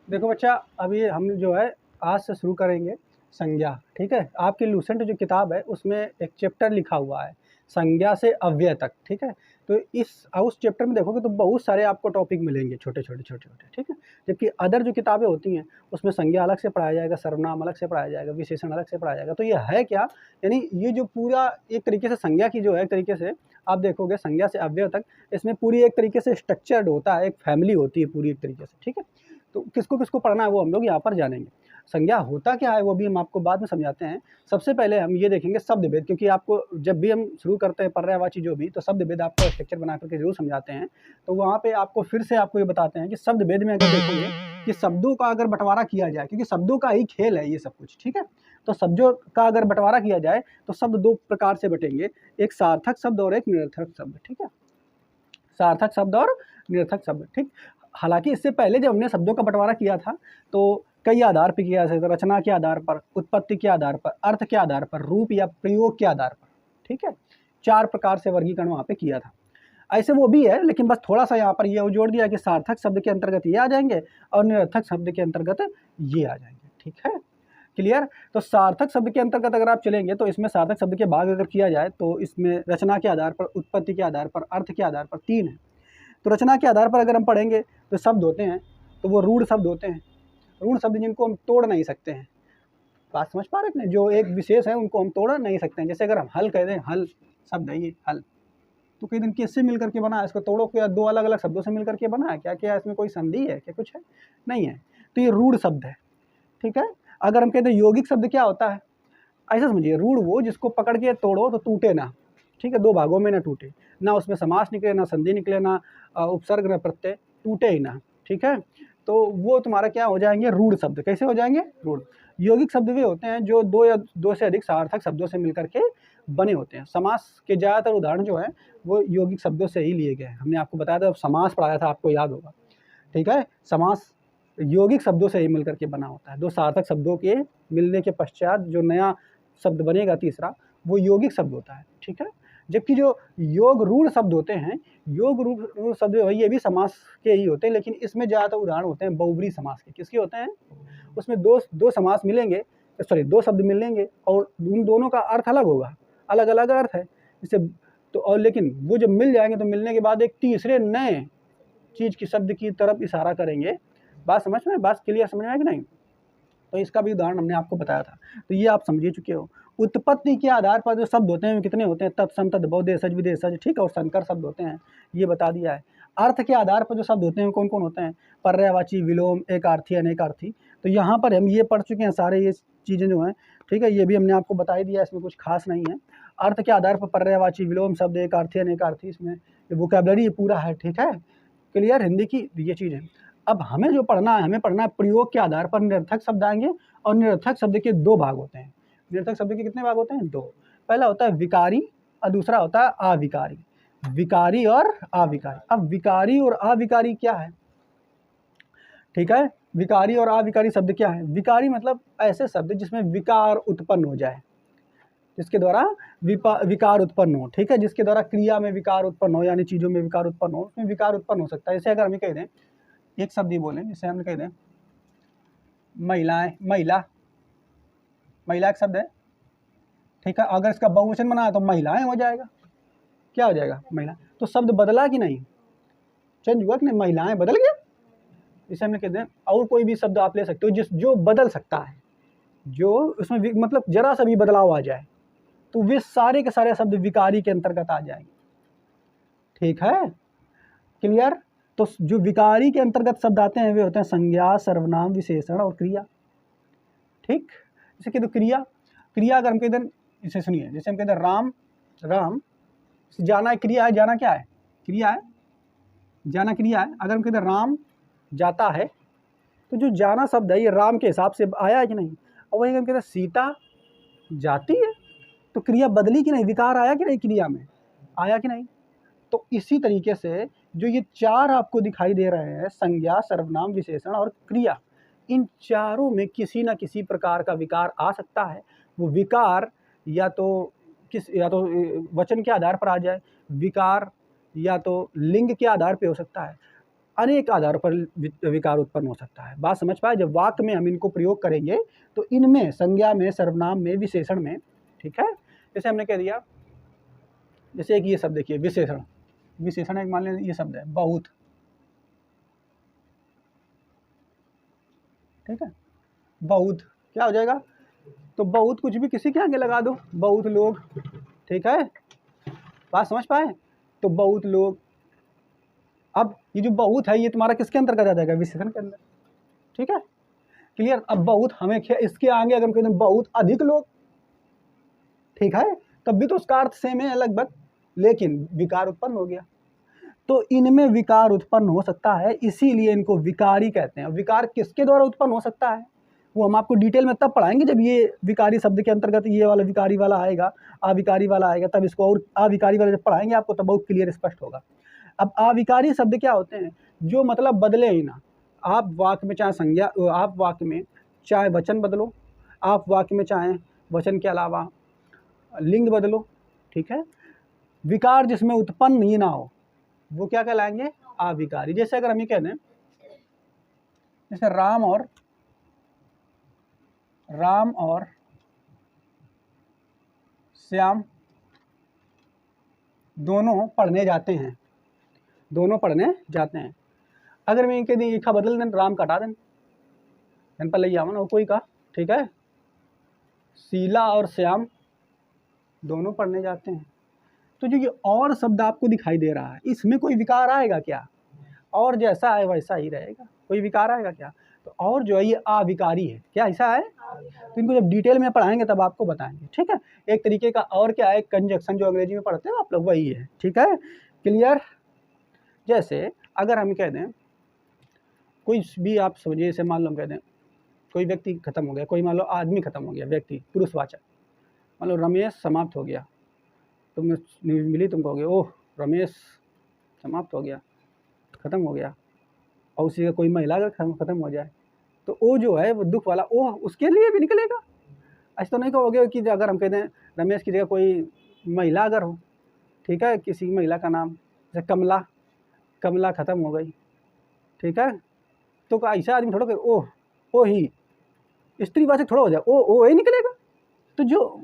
देखो बच्चा, अभी हम जो है आज से शुरू करेंगे संज्ञा। ठीक है, आपकी लूसेंट जो किताब है उसमें एक चैप्टर लिखा हुआ है संज्ञा से अव्यय तक। ठीक है, तो उस चैप्टर में देखोगे तो बहुत सारे आपको टॉपिक मिलेंगे, छोटे छोटे छोटे छोटे। ठीक है, जबकि अदर जो किताबें होती हैं उसमें संज्ञा अलग से पढ़ाया जाएगा, सर्वनाम अलग से पढ़ाया जाएगा, विशेषण अलग से पढ़ाया जाएगा। तो ये है क्या, यानी ये जो पूरा एक तरीके से संज्ञा की जो है, एक तरीके से आप देखोगे संज्ञा से अव्यय तक, इसमें पूरी एक तरीके से स्ट्रक्चर्ड होता है, एक फैमिली होती है पूरी एक तरीके से। ठीक है, तो किसको किसको पढ़ना है वो हम लोग यहाँ पर जानेंगे। संज्ञा होता क्या है वो भी हम आपको बाद में समझाते हैं। सबसे पहले हम ये देखेंगे शब्द भेद, क्योंकि आपको जब भी हम शुरू करते हैं पर्यायवाची जो भी, तो शब्द भेद आपको स्ट्रक्चर बना करके जरूर समझाते हैं। तो वहाँ पे आपको फिर से आपको ये बताते हैं कि शब्द भेद में अगर देखोगे कि शब्दों का अगर बंटवारा किया जाए, क्योंकि शब्दों का ही खेल है ये सब कुछ। ठीक है, तो शब्दों का अगर बंटवारा किया जाए तो शब्द दो प्रकार से बटेंगे, एक सार्थक शब्द और एक निरर्थक शब्द। ठीक है, सार्थक शब्द और निरर्थक शब्द। ठीक, हालांकि इससे पहले जब हमने शब्दों का बंटवारा किया था तो कई आधार पर किया जा सकता, रचना के आधार पर, उत्पत्ति के आधार पर, अर्थ के आधार पर, रूप या प्रयोग के आधार पर। ठीक है, 4 प्रकार से वर्गीकरण वहाँ पे किया था। ऐसे वो भी है, लेकिन बस थोड़ा सा यहाँ पर ये जोड़ दिया कि सार्थक शब्द के अंतर्गत ये आ जाएंगे और निरर्थक शब्द के अंतर्गत ये आ जाएंगे। ठीक है, क्लियर। तो सार्थक शब्द के अंतर्गत अगर आप चलेंगे तो इसमें सार्थक शब्द के भाग अगर किया जाए तो इसमें रचना के आधार पर, उत्पत्ति के आधार पर, अर्थ के आधार पर 3 है। तो रचना के आधार पर अगर हम पढ़ेंगे तो शब्द होते हैं तो वो रूढ़ शब्द होते हैं, रूढ़ शब्द जिनको हम तोड़ नहीं सकते हैं। बात समझ पा रहे हैं, जो एक विशेष है उनको हम तोड़ नहीं सकते हैं। जैसे अगर हम हल कह दें, हल शब्द है ये हल, तो कई दिन किससे मिल करके बना है, इसको तोड़ो क्या, 2 अलग अलग शब्दों से मिल करके बना है क्या, क्या इसमें कोई संधि है क्या, कुछ है नहीं है। तो ये रूढ़ शब्द है। ठीक है, अगर हम कहते हैं यौगिक शब्द क्या होता है, ऐसा समझिए, रूढ़ वो जिसको पकड़ के तोड़ो तो टूटे ना। ठीक है, 2 भागों में ना टूटे, ना उसमें समास निकले, ना संधि निकले, ना उपसर्ग, ना प्रत्यय, टूटे ही ना। ठीक है, तो वो तुम्हारा क्या हो जाएंगे, रूढ़ शब्द। कैसे हो जाएंगे, रूढ़। यौगिक शब्द वे होते हैं जो 2 या 2 से अधिक सार्थक शब्दों से मिलकर के बने होते हैं। समास के ज़्यादातर उदाहरण जो है वो यौगिक शब्दों से ही लिए गए हैं। हमने आपको बताया था, समास पढ़ाया था, आपको याद होगा। ठीक है, समास यौगिक शब्दों से ही मिलकर के बना होता है। 2 सार्थक शब्दों के मिलने के पश्चात जो नया शब्द बनेगा तीसरा, वो यौगिक शब्द होता है। ठीक है, जबकि जो योग रूढ़ शब्द होते हैं, योग रूढ़ शब्द ये भी समास के ही होते हैं, लेकिन इसमें ज़्यादातर उदाहरण होते हैं बहुब्री समास के। किसके होते हैं, उसमें दो समास मिलेंगे, सॉरी 2 शब्द मिलेंगे और उन दोनों का अर्थ अलग होगा, अलग अलग अर्थ है जैसे। तो और लेकिन वो जब मिल जाएंगे तो मिलने के बाद एक तीसरे नए चीज़ की शब्द की तरफ इशारा करेंगे। बात समझ में, बात क्लियर समझ में है कि नहीं। तो इसका भी उदाहरण हमने आपको बताया था, तो ये आप समझ चुके हो। उत्पत्ति के आधार पर जो शब्द होते हैं वो कितने होते हैं, तत्सम, तद्भव, देशज, विदेशज। ठीक है, और संकर शब्द होते हैं, ये बता दिया है। अर्थ के आधार पर जो शब्द होते हैं कौन कौन होते हैं, पर्यायवाची, विलोम, एकार्थी, अनेकार्थी। तो यहाँ पर हम ये पढ़ चुके हैं सारे ये चीज़ें जो हैं। ठीक है, ये भी हमने आपको बता ही दिया, इसमें कुछ खास नहीं है। अर्थ के आधार पर पर्यायवाची, विलोम शब्द, एकार्थी, अनेकार्थी, इसमें वोकैबुलरी पूरा है। ठीक है, क्लियर, हिंदी की ये चीज़ है। अब हमें जो पढ़ना है, हमें पढ़ना है प्रयोग के आधार पर निरर्थक शब्द आएंगे, और निरर्थक शब्द के 2 भाग होते हैं। निरर्थक शब्द के कितने भाग होते हैं, 2। पहला होता है विकारी और दूसरा होता है अविकारी। विकारी और अविकारी। अब विकारी और अविकारी क्या है, ठीक है, विकारी और अविकारी शब्द क्या है। विकारी मतलब ऐसे शब्द जिसमें विकार उत्पन्न हो जाए, जिसके द्वारा विकार उत्पन्न हो। ठीक है, जिसके द्वारा क्रिया में विकार उत्पन्न हो, यानी चीज़ों में विकार उत्पन्न हो, उसमें विकार उत्पन्न हो सकता है। जैसे अगर हम कह दें, एक शब्द ही बोलें, जैसे हम कह दें महिलाएं, महिला, महिला एक शब्द है। ठीक है, अगर इसका बहुवचन बनाया तो महिलाएं हो जाएगा, क्या हो जाएगा, महिला। तो शब्द बदला कि नहीं, चेंज हुआ कि नहीं, महिलाएं बदल गया। इसे हमने कहते हैं, और कोई भी शब्द आप ले सकते हो जो बदल सकता है, जो उसमें मतलब जरा सा भी बदलाव आ जाए तो वे सारे के सारे शब्द विकारी के अंतर्गत आ जाएंगे। ठीक है, क्लियर। तो जो विकारी के अंतर्गत शब्द आते हैं वे होते हैं संज्ञा, सर्वनाम, विशेषण और क्रिया। ठीक, जैसे कहते क्रिया, क्रिया अगर हम कहते हैं, इसे सुनिए, जैसे हम कहते हैं राम, राम जाना क्रिया है, जाना क्या है, क्रिया है, जाना क्रिया है। अगर हम कहते हैं राम जाता है, तो जो जाना शब्द है ये राम के हिसाब से आया है कि नहीं। और वही हम कहते हैं सीता जाती है, तो क्रिया बदली कि नहीं, विकार आया कि नहीं, क्रिया में आया कि नहीं। तो इसी तरीके से जो ये 4 आपको दिखाई दे रहे हैं, संज्ञा, सर्वनाम, विशेषण और क्रिया, इन चारों में किसी न किसी प्रकार का विकार आ सकता है। वो विकार या तो वचन के आधार पर आ जाए, विकार या तो लिंग के आधार पे हो सकता है, अनेक आधारों पर विकार उत्पन्न हो सकता है। बात समझ पाए? जब वाक्य में हम इनको प्रयोग करेंगे तो इनमें संज्ञा में, सर्वनाम में, विशेषण में, ठीक है। जैसे हमने कह दिया, जैसे एक ये शब्द देखिए विशेषण, विशेषण एक मान लीजिए ये शब्द है बहुत, ठीक है। बहुत क्या हो जाएगा? तो बहुत कुछ भी किसी के आगे लगा दो, बहुत लोग, ठीक है। बात समझ पाए? तो बहुत लोग, अब ये जो बहुत है ये तुम्हारा किसके अंतर्गत आ जाएगा? विशेषण के अंदर, ठीक है। क्लियर? अब बहुत हमें इसके आगे अगर हम कहते हैं बहुत अधिक लोग, ठीक है, तब भी तो उसका अर्थ सेम है लगभग, लेकिन विकार उत्पन्न हो गया। तो इनमें विकार उत्पन्न हो सकता है, इसीलिए इनको विकारी कहते हैं। विकार किसके द्वारा उत्पन्न हो सकता है वो हम आपको डिटेल में तब पढ़ाएंगे जब ये विकारी शब्द के अंतर्गत ये वाला विकारी वाला आएगा, अविकारी वाला आएगा, तब इसको और अविकारी वाला जब पढ़ाएंगे आपको तब बहुत क्लियर स्पष्ट होगा। अब अविकारी शब्द क्या होते हैं? जो मतलब बदले ही ना। आप वाक्य में चाहे संज्ञा, आप वाक्य में चाहे वचन बदलो, आप वाक्य में चाहे वचन के अलावा लिंग बदलो, ठीक है, विकार जिसमें उत्पन्न ही ना हो वो क्या कहलाएंगे? अविकारी। जैसे अगर हम ये कह दें, जैसे राम और श्याम दोनों पढ़ने जाते हैं, दोनों पढ़ने जाते हैं। अगर मैं कह दी लिखा बदल दें, राम कटा दें, इन पर ले जाओ ना कोई का, ठीक है। शीला और श्याम दोनों पढ़ने जाते हैं। तो जो ये और शब्द आपको दिखाई दे रहा है इसमें कोई विकार आएगा क्या? और जैसा है वैसा ही रहेगा, कोई विकार आएगा क्या? तो और जो है ये अविकारी है। क्या ऐसा है? तो इनको जब डिटेल में पढ़ाएंगे तब आपको बताएंगे, ठीक है। एक तरीके का और क्या है, कंजक्शन जो अंग्रेजी में पढ़ते हैं आप लोग वही है, ठीक है। क्लियर? जैसे अगर हम कह दें कोई भी, आप समझिए, जैसे मान लो हम कह दें कोई व्यक्ति खत्म हो गया, कोई मान लो आदमी खत्म हो गया, व्यक्ति पुरुषवाचक, मान लो रमेश समाप्त हो गया, तुम न्यूज़ मिली, तुम कहोगे ओह रमेश समाप्त हो गया, ख़त्म हो गया। और उसी का कोई महिला अगर ख़त्म हो जाए तो वो जो है वो दुख वाला ओह उसके लिए भी निकलेगा। ऐसा तो नहीं कहोगे कि अगर हम कहते हैं रमेश की जगह कोई महिला अगर हो, ठीक है, किसी महिला का नाम जैसे कमला, कमला ख़त्म हो गई, ठीक है, तो ऐसा आदमी थोड़ा ओ ही स्त्रीवाचक थोड़ा हो जाए, ओ ही निकलेगा। तो जो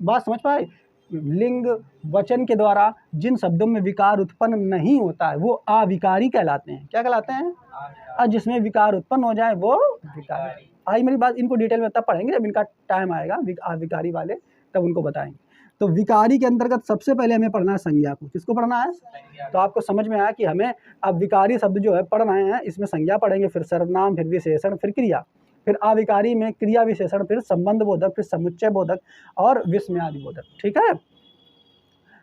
बात समझ पाए, लिंग वचन के द्वारा जिन शब्दों में विकार उत्पन्न नहीं होता है वो अविकारी कहलाते हैं। क्या कहलाते हैं? और जिसमें विकार उत्पन्न हो जाए वो विकारी। आई मेरी बात, इनको डिटेल में तब पढ़ेंगे जब इनका टाइम आएगा, अविकारी वाले, तब उनको बताएंगे। तो विकारी के अंतर्गत सबसे पहले हमें पढ़ना है संज्ञा को। किसको पढ़ना है? तो आपको समझ में आया कि हमें अब विकारी शब्द जो है पढ़ रहे हैं, इसमें संज्ञा पढ़ेंगे, फिर सर्वनाम, फिर विशेषण, फिर क्रिया, फिर अविकारी में क्रिया विशेषण, फिर संबंध बोधक, फिर समुच्चय बोधक और विस्मयादि बोधक, ठीक है।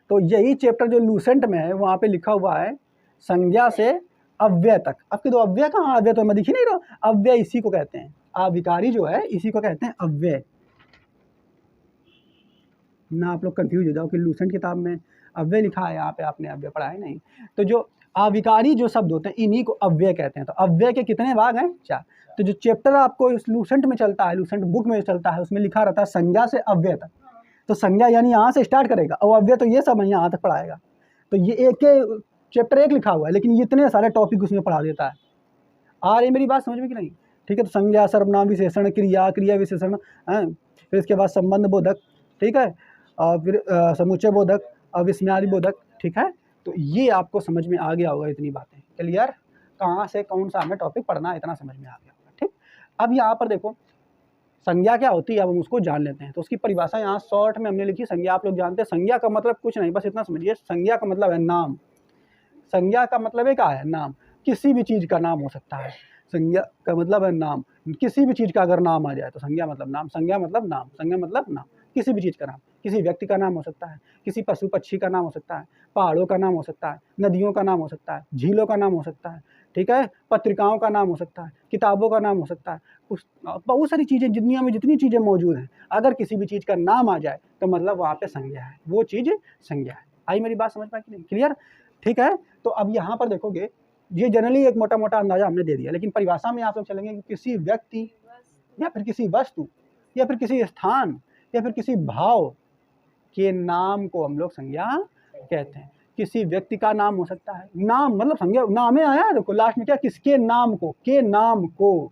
तो यही चैप्टर जो लूसेंट में है वहाँ पे लिखा हुआ है संज्ञा से अव्यय तक। अब के दो अव्यय कहाँ? अव्यय तो मैं दिख ही नहीं रहा। अव्यय इसी को कहते हैं, अविकारी जो है इसी को कहते हैं अव्यय। ना आप लोग कंफ्यूज हो जाओ कि लूसेंट किताब में अव्यय लिखा है, यहाँ पे आपने अव्यय पढ़ा है नहीं। तो जो अविकारी जो शब्द होते हैं इन्हीं को अव्यय कहते हैं। तो अव्यय के कितने भाग हैं? 4। तो जो चैप्टर आपको इस लूसेंट में चलता है, लूसेंट बुक में चलता है, उसमें लिखा रहता है संज्ञा से अव्यय तक। तो संज्ञा यानी यहाँ से स्टार्ट करेगा और अव्यय तो ये सब यहाँ तक पढ़ाएगा। तो ये एक चैप्टर 1 लिखा हुआ है लेकिन इतने सारे टॉपिक उसमें पढ़ा देता है। आ रही मेरी बात समझ में कि नहीं? ठीक है। तो संज्ञा, सर्वनाम, विशेषण, क्रिया, क्रिया विशेषण, फिर इसके बाद संबंध बोधक, ठीक है, और फिर समुच्चय बोधक और विस्मयादि बोधक, ठीक है। तो ये आपको समझ में आ गया होगा इतनी बातें। क्लियर? कहाँ से कौन सा हमें टॉपिक पढ़ना है इतना समझ में आ गया होगा, ठीक। अब यहाँ पर देखो संज्ञा क्या होती है, अब हम उसको जान लेते हैं। तो उसकी परिभाषा यहाँ शॉर्ट में हमने लिखी। संज्ञा आप लोग जानते हैं, संज्ञा का मतलब कुछ नहीं, बस इतना समझिए, संज्ञा का मतलब है नाम। संज्ञा का मतलब है क्या है? नाम। किसी भी चीज़ का नाम हो सकता है। संज्ञा का मतलब है नाम। किसी भी चीज़ का अगर नाम आ जाए तो संज्ञा मतलब नाम, संज्ञा मतलब नाम, संज्ञा मतलब नाम। किसी भी चीज़ का नाम, किसी व्यक्ति का नाम हो सकता है, किसी पशु पक्षी का नाम हो सकता है, पहाड़ों का नाम हो सकता है, नदियों का नाम हो सकता है, झीलों का नाम हो सकता है, ठीक है, पत्रिकाओं का नाम हो सकता है, किताबों का नाम हो सकता है, बहुत सारी चीज़ें, दुनिया में जितनी चीज़ें मौजूद हैं, अगर किसी भी चीज़ का नाम आ जाए तो मतलब वहाँ पे संज्ञा है, वो चीज़ संज्ञा है। आई मेरी बात समझ पाई कि नहीं? क्लियर? ठीक है। तो अब यहाँ पर देखोगे, ये जनरली एक मोटा मोटा अंदाजा हमने दे दिया, लेकिन परिभाषा में आप लोग चलेंगे कि किसी व्यक्ति या फिर किसी वस्तु या फिर किसी स्थान या फिर किसी भाव के नाम को हम लोग संज्ञा कहते हैं। किसी व्यक्ति का नाम हो सकता है। नाम मतलब संज्ञा, नाम में आया है, देखो लास्ट में क्या, किसके नाम को, के नाम को,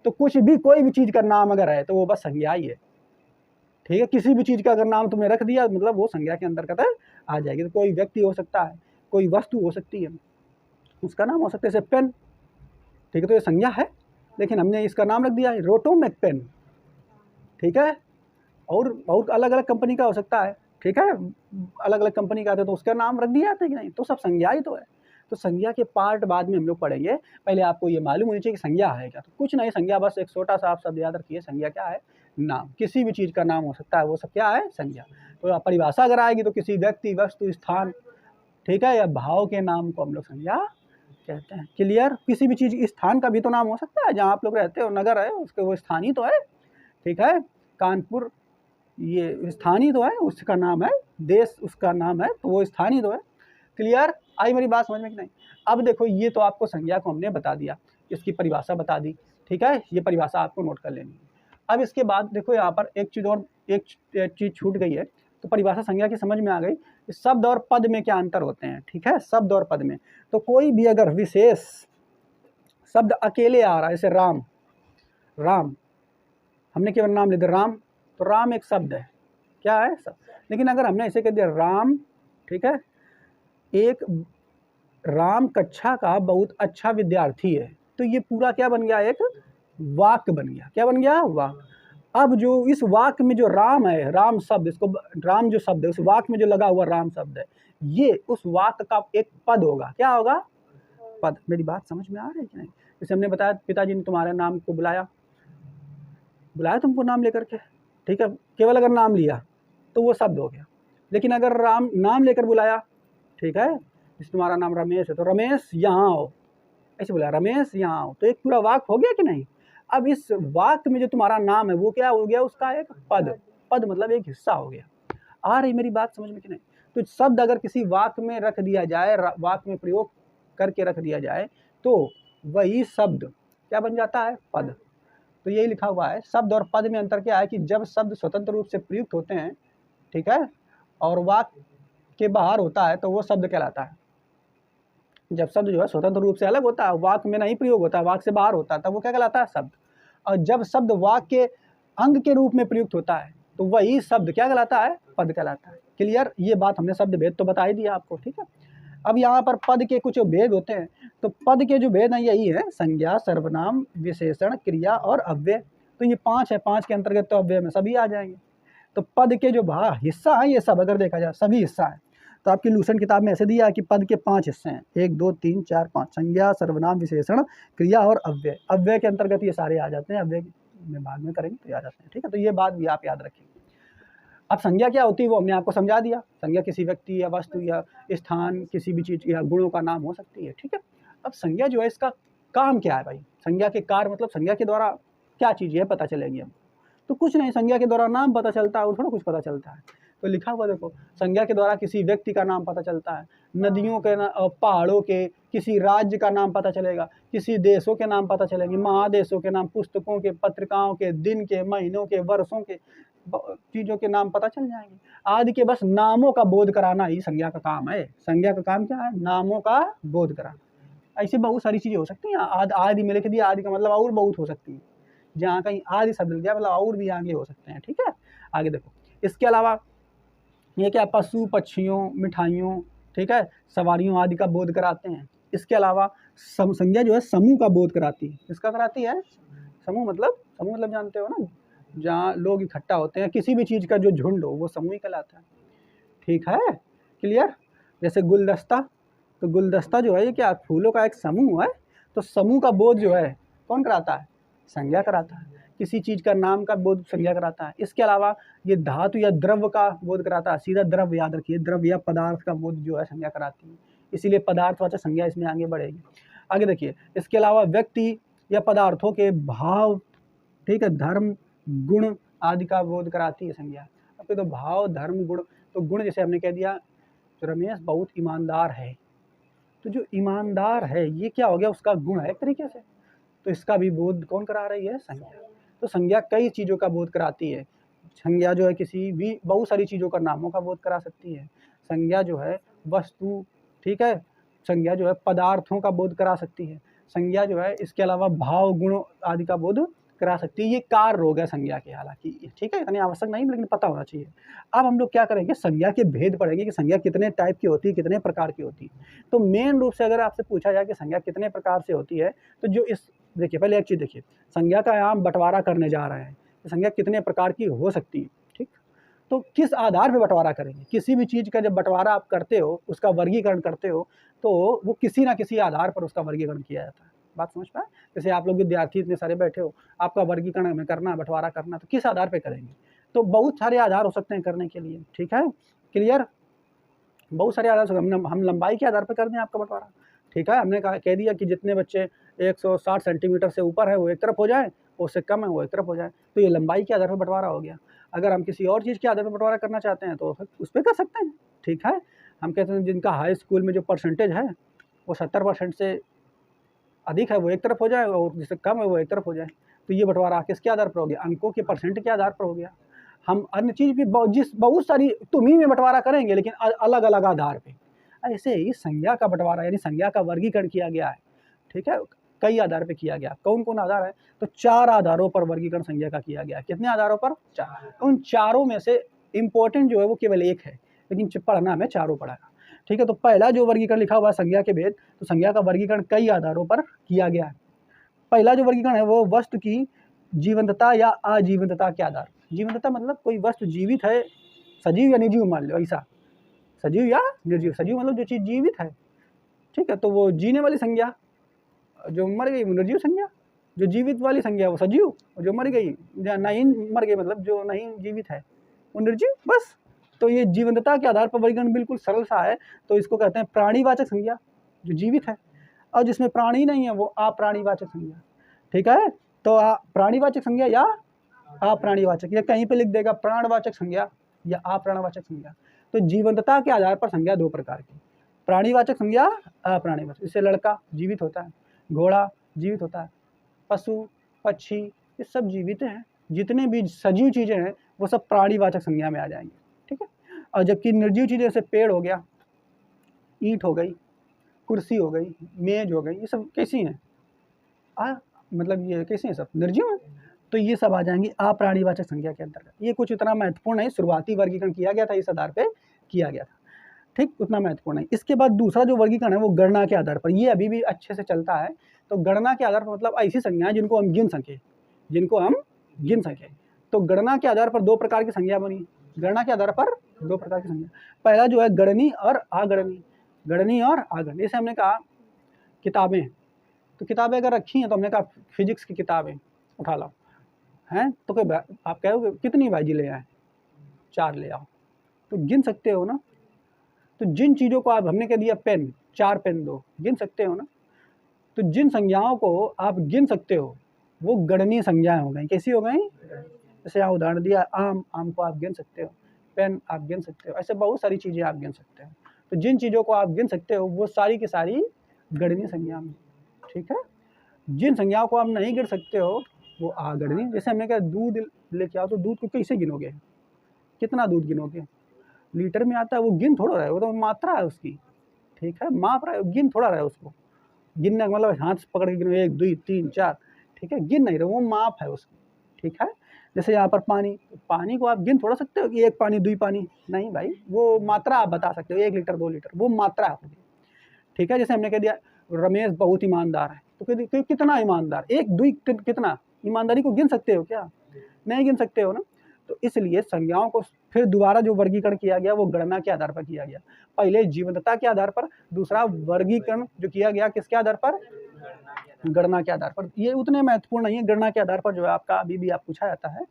तो कुछ भी कोई भी चीज का नाम अगर है तो वो बस संज्ञा ही है। ठीक है, किसी भी चीज का अगर नाम तुमने रख दिया मतलब वो संज्ञा के अंतर्गत आ जाएगी। तो कोई व्यक्ति हो सकता है, कोई वस्तु हो सकती है, उसका नाम हो सकता है, जैसे पेन। ठीक है, तो ये संज्ञा है, लेकिन हमने इसका नाम रख दिया है रोटोमैक पेन। ठीक है, और अलग अलग कंपनी का हो सकता है। ठीक है, अलग अलग कंपनी का आते तो उसका नाम रख दिया जाता है कि नहीं, तो सब संज्ञा ही तो है। तो संज्ञा के पार्ट बाद में हम लोग पढ़ेंगे, पहले आपको ये मालूम होनी चाहिए कि संज्ञा है क्या। तो कुछ नहीं, संज्ञा बस एक छोटा सा आप शब्द याद रखिए, संज्ञा क्या है, नाम, किसी भी चीज़ का नाम हो सकता है, वो सब क्या है, संज्ञा। तो परिभाषा अगर आएगी तो किसी व्यक्ति, वस्तु, स्थान, ठीक है, या भाव के नाम को हम लोग संज्ञा कहते हैं। क्लियर, किसी भी चीज़, स्थान का भी तो नाम हो सकता है, जहाँ आप लोग रहते हो, नगर है उसके, वो स्थानीय तो है। ठीक है, कानपुर ये स्थानीय तो है, उसका नाम है, देश उसका नाम है, तो वो स्थानीय तो है। क्लियर, आई मेरी बात समझ में कि नहीं। अब देखो, ये तो आपको संज्ञा को हमने बता दिया, इसकी परिभाषा बता दी। ठीक है, ये परिभाषा आपको नोट कर लेनी है। अब इसके बाद देखो यहाँ पर एक चीज़ और, एक चीज़ छूट गई है। तो परिभाषा संज्ञा की समझ में आ गई, शब्द और पद में क्या अंतर होते हैं। ठीक है, शब्द और पद में, तो कोई भी अगर विशेष शब्द अकेले आ रहा है, जैसे राम, राम हमने केवल नाम ले दिया राम, तो राम एक शब्द है, क्या है, शब्द। लेकिन अगर हमने ऐसे कह दिया राम, ठीक है, एक राम कक्षा का बहुत अच्छा विद्यार्थी है, तो ये पूरा क्या बन गया, एक वाक्य बन गया। क्या बन गया, वाक्य। अब जो इस वाक्य में जो राम है, राम शब्द, इसको राम जो शब्द है, उस वाक्य में जो लगा हुआ राम शब्द है, ये उस वाक्य का एक पद होगा। क्या होगा, पद। मेरी बात समझ में आ रही है कि नहीं। जैसे हमने बताया, पिताजी ने तुम्हारे नाम को बुलाया, बुलाया तुमको नाम लेकर के, ठीक है, केवल अगर नाम लिया तो वो शब्द हो गया। लेकिन अगर राम नाम लेकर बुलाया, ठीक है, जैसे तुम्हारा नाम रमेश है, तो रमेश यहाँ आओ, ऐसे बोला, रमेश यहाँ आओ, तो एक पूरा वाक्य हो गया कि नहीं। अब इस वाक्य में जो तुम्हारा नाम है वो क्या हो गया, उसका एक पद। पद मतलब एक हिस्सा हो गया। आ रही मेरी बात समझ में कि नहीं। तो शब्द अगर किसी वाक्य में रख दिया जाए, वाक्य में प्रयोग करके रख दिया जाए, तो वही शब्द क्या बन जाता है, पद। तो यही लिखा हुआ है, शब्द और पद में अंतर क्या है कि जब शब्द स्वतंत्र रूप से प्रयुक्त होते हैं, ठीक है, और वाक्य के बाहर होता है तो वो शब्द कहलाता है। जब शब्द जो है स्वतंत्र रूप से अलग होता है, वाक्य में नहीं प्रयोग होता है, वाक्य से बाहर होता है, तब वो क्या कहलाता है, शब्द। और जब शब्द वाक्य के अंग के रूप में प्रयुक्त होता है तो वही शब्द क्या कहलाता है, पद कहलाता है। क्लियर, ये बात हमने शब्द भेद तो बता ही दिया आपको। ठीक है, अब यहाँ पर पद के कुछ भेद होते हैं, तो पद के जो भेद हैं यही है, संज्ञा, सर्वनाम, विशेषण, क्रिया और अव्यय। तो ये 5 है, 5 के अंतर्गत तो अव्यय में सभी आ जाएंगे। तो पद के जो हिस्सा है, ये सब अगर देखा जाए सभी हिस्सा है। तो आपकी लूसेंट किताब में ऐसे दिया है कि पद के 5 हिस्से हैं, 1 2 3 4 5, संज्ञा, सर्वनाम, विशेषण, क्रिया और अव्यय। अव्यय के अंतर्गत ये सारे आ जाते हैं, अव्यय में बाद में करेंगे तो आ जाते हैं। ठीक है, तो ये बात भी आप याद रखेंगे। अब संज्ञा क्या होती है वो हमने आपको समझा दिया। संज्ञा किसी व्यक्ति या वस्तु या स्थान, किसी भी चीज़ या गुणों का नाम हो सकती है। ठीक है, अब संज्ञा जो है, इसका काम क्या है भाई, संज्ञा के कार्य मतलब संज्ञा के द्वारा क्या चीज़ है पता चलेगी हमको। तो कुछ नहीं, संज्ञा के द्वारा नाम पता चलता है और थोड़ा कुछ पता चलता है। तो लिखा हुआ देखो, संज्ञा के द्वारा किसी व्यक्ति का नाम पता चलता है, नदियों के, पहाड़ों के, किसी राज्य का नाम पता चलेगा, किसी देशों के नाम पता चलेंगे, महादेशों के नाम, पुस्तकों के, पत्रिकाओं के, दिन के, महीनों के, वर्षों के, चीज़ों के नाम पता चल जाएंगे। आदि के बस नामों का बोध कराना ही संज्ञा का काम है। संज्ञा का काम क्या है, नामों का बोध कराना। ऐसी बहुत सारी चीज़ें हो सकती हैं। आदि में लिख दिया, आदि का मतलब और बहुत हो सकती है, जहाँ कहीं आदि शब्द लग गया मतलब और भी आगे हो सकते हैं। ठीक है, आगे देखो, इसके अलावा ये क्या, पशु पक्षियों, मिठाइयों, ठीक है, सवारियों आदि का बोध कराते हैं। इसके अलावा संज्ञा जो है समूह का बोध कराती है। किसका कराती है, समूह मतलब जानते हो ना, जहाँ लोग इकट्ठा होते हैं, किसी भी चीज़ का जो झुंड हो वो समूह ही कहलाता है। ठीक है, क्लियर। जैसे गुलदस्ता, तो गुलदस्ता जो है ये क्या, फूलों का एक समूह है। तो समूह का बोध जो है कौन कराता है, संज्ञा कराता है। किसी चीज़ का नाम का बोध संज्ञा कराता है। इसके अलावा ये धातु या द्रव्य का बोध कराता है। सीधा द्रव्य याद रखिए, द्रव्य या पदार्थ का बोध जो है संज्ञा कराती है, इसीलिए पदार्थवाचक संज्ञा इसमें आगे बढ़ेगी। आगे देखिए, इसके अलावा व्यक्ति या पदार्थों के भाव, ठीक है, धर्म, गुण आदि का बोध कराती है संज्ञा। अब तो भाव, धर्म, गुण, तो गुण जैसे हमने कह दिया रमेश बहुत ईमानदार है, तो जो ईमानदार है ये क्या हो गया, उसका गुण है एक तरीके से। तो इसका भी बोध कौन करा रही है, संज्ञा। तो संज्ञा कई चीज़ों का बोध कराती है। संज्ञा जो है किसी भी बहुत सारी चीज़ों का नामों का बोध करा सकती है। संज्ञा जो है वस्तु, ठीक है। संज्ञा जो है पदार्थों का बोध करा सकती है। संज्ञा जो है इसके अलावा भाव गुण आदि का बोध करा सकती है। ये कार रोग है संज्ञा के, हालांकि ठीक है, इतनी आवश्यक नहीं लेकिन पता होना चाहिए। अब हम लोग क्या करेंगे, संज्ञा के भेद पढ़ेंगे कि संज्ञा कितने टाइप की होती है, कितने प्रकार की होती है। तो मेन रूप से अगर आपसे पूछा जाए कि संज्ञा कितने प्रकार से होती है, तो जो इस देखिए, पहले एक चीज़ देखिए, संज्ञा का यहाँ बंटवारा करने जा रहे हैं, तो संज्ञा कितने प्रकार की हो सकती है, ठीक। तो किस आधार पर बंटवारा करेंगे, किसी भी चीज़ का जब बंटवारा आप करते हो, उसका वर्गीकरण करते हो, तो वो किसी ना किसी आधार पर उसका वर्गीकरण किया जाता है। बात समझ पाए? जैसे आप लोग विद्यार्थी इतने सारे बैठे हो, आपका वर्गीकरण हमें करना, बंटवारा करना, तो किस आधार पे करेंगे? तो बहुत सारे आधार हो सकते हैं करने के लिए, ठीक है, क्लियर। बहुत सारे आधार हम लंबाई के आधार पर कर दें आपका बंटवारा, ठीक है। हमने कह दिया कि जितने बच्चे 160 सेंटीमीटर से ऊपर है वो एक तरफ हो जाए, उससे कम है वो एक तरफ हो जाए, तो ये लंबाई के आधार पर बंटवारा हो गया। अगर हम किसी और चीज़ के आधार पर बंटवारा करना चाहते हैं तो उस पर कर सकते हैं, ठीक है। हम कहते हैं जिनका हाई स्कूल में जो परसेंटेज है वो 70% से अधिक है वो एक तरफ हो जाए, और जिससे कम है वो एक तरफ हो जाए। तो ये बंटवारा किसके आधार पर हो गया? अंकों के परसेंट के आधार पर हो गया। हम अन्य चीज़ भी बहुत सारी तुम्ही में बंटवारा करेंगे, लेकिन अलग अलग आधार पे। ऐसे ही संज्ञा का बंटवारा यानी संज्ञा का वर्गीकरण किया गया है, ठीक है, कई आधार पे किया गया। कौन कौन आधार है? तो 4 आधारों पर वर्गीकरण संज्ञा का किया गया। कितने आधारों पर? 4। उन चारों में से इंपॉर्टेंट जो है वो केवल एक है, लेकिन पढ़ना हमें चारों पढ़ेगा, ठीक है। तो पहला जो वर्गीकरण लिखा हुआ है संज्ञा के भेद, तो संज्ञा का वर्गीकरण कई आधारों पर किया गया है। पहला जो वर्गीकरण है वो वस्तु की जीवंतता या अजीवंतता के आधार। जीवंतता मतलब कोई वस्तु जीवित है, सजीव या निर्जीव मान लो, ऐसा सजीव या निर्जीव। सजीव मतलब जो चीज़ जीवित है, ठीक है, तो वो जीने वाली संज्ञा, जो मर गई वो निर्जीव संज्ञा, जो जीवित वाली संज्ञा वो सजीव, जो मर गई या नहीं मर गई मतलब जो नहीं जीवित है वो निर्जीव, बस। तो ये जीवंतता के आधार पर वर्गीकरण बिल्कुल सरल सा है। तो इसको कहते हैं प्राणीवाचक संज्ञा, जो जीवित है, और जिसमें प्राणी नहीं है वो अप्राणीवाचक संज्ञा, ठीक है। तो प्राणीवाचक संज्ञा या अप्राणीवाचक, या कहीं पे लिख देगा प्राणवाचक संज्ञा या अप्राणवाचक संज्ञा। तो जीवंतता के आधार पर संज्ञा दो प्रकार की, प्राणीवाचक संज्ञा, अप्राणीवाचक। इससे लड़का जीवित होता है, घोड़ा जीवित होता है, पशु पक्षी ये सब जीवित हैं। जितने भी सजीव चीज़ें हैं वो सब प्राणीवाचक संज्ञा में आ जाएंगे, ठीक है। और जबकि निर्जीव चीज़ें जैसे पेड़ हो गया, ईंट हो गई, कुर्सी हो गई, मेज हो गई, ये सब कैसी हैं? मतलब ये कैसी हैं? सब निर्जीव हैं। तो ये सब आ जाएंगी अप्राणीवाचक संज्ञा के अंतर्गत। ये कुछ इतना महत्वपूर्ण नहीं, शुरुआती वर्गीकरण किया गया था इस आधार पे किया गया था, ठीक, उतना महत्वपूर्ण नहीं। इसके बाद दूसरा जो वर्गीकरण है वो गणना के आधार पर, ये अभी भी अच्छे से चलता है। तो गणना के आधार पर मतलब ऐसी संज्ञाएं जिनको हम गिन सकें, जिनको हम गिन सकें। तो गणना के आधार पर दो प्रकार की संज्ञा बनी। गणना के आधार पर दो प्रकार की संज्ञा, पहला जो है गणनी और अगणनी। गणनी और अगणनी, जैसे हमने कहा किताबें, तो किताबें अगर रखी हैं तो हमने कहा फिजिक्स की किताबें उठा लो, हैं, तो कोई आप कहोगे कितनी भाई जी ले आए? 4 ले आओ, तो गिन सकते हो ना। तो जिन चीज़ों को आप, हमने कह दिया पेन, 4 पेन दो, गिन सकते हो ना। तो जिन संज्ञाओं को आप गिन सकते हो वो गणनीय संज्ञाएं हो गई। कैसी हो गई? जैसे यहाँ उदाहरण दिया, आम, आम को आप गिन सकते हो, पेन आप गिन सकते हो, ऐसे बहुत सारी चीज़ें आप गिन सकते हो। तो जिन चीज़ों को आप गिन सकते हो वो सारी की सारी गणनीय संज्ञा में, ठीक है। जिन संज्ञाओं को आप नहीं गिन सकते हो वो अगणनीय। जैसे हमने कहा दूध लेके आओ, तो दूध को कैसे गिनोगे? कितना दूध गिनोगे? लीटर में आता है, वो गिन थोड़ा रहा है, वो तो मात्रा है उसकी, ठीक है, माप रहा है, गिन थोड़ा रहा है उसको। गिनने का मतलब हाथ से पकड़ के गिनो 1 2 3 4, ठीक है, गिन नहीं रहे, वो माप है उसकी, ठीक है। जैसे यहाँ पर पानी, पानी को आप गिन थोड़ा सकते हो कि 1 पानी 2 पानी, नहीं भाई, वो मात्रा आप बता सकते हो, 1 लीटर 2 लीटर, वो मात्रा होगी, ठीक है। जैसे हमने कह दिया रमेश बहुत ईमानदार है, तो कितना ईमानदार? 1 2 कितना? ईमानदारी को गिन सकते हो क्या? नहीं गिन सकते हो ना। तो इसलिए संज्ञाओं को फिर दोबारा जो वर्गीकरण किया गया वो गणना के आधार पर किया गया। पहले जीवंतता के आधार पर, दूसरा वर्गीकरण जो किया गया किसके आधार पर? गणना के आधार पर। ये उतने महत्वपूर्ण नहीं है, गणना के आधार पर जो है आपका अभी भी आप पूछा जाता है,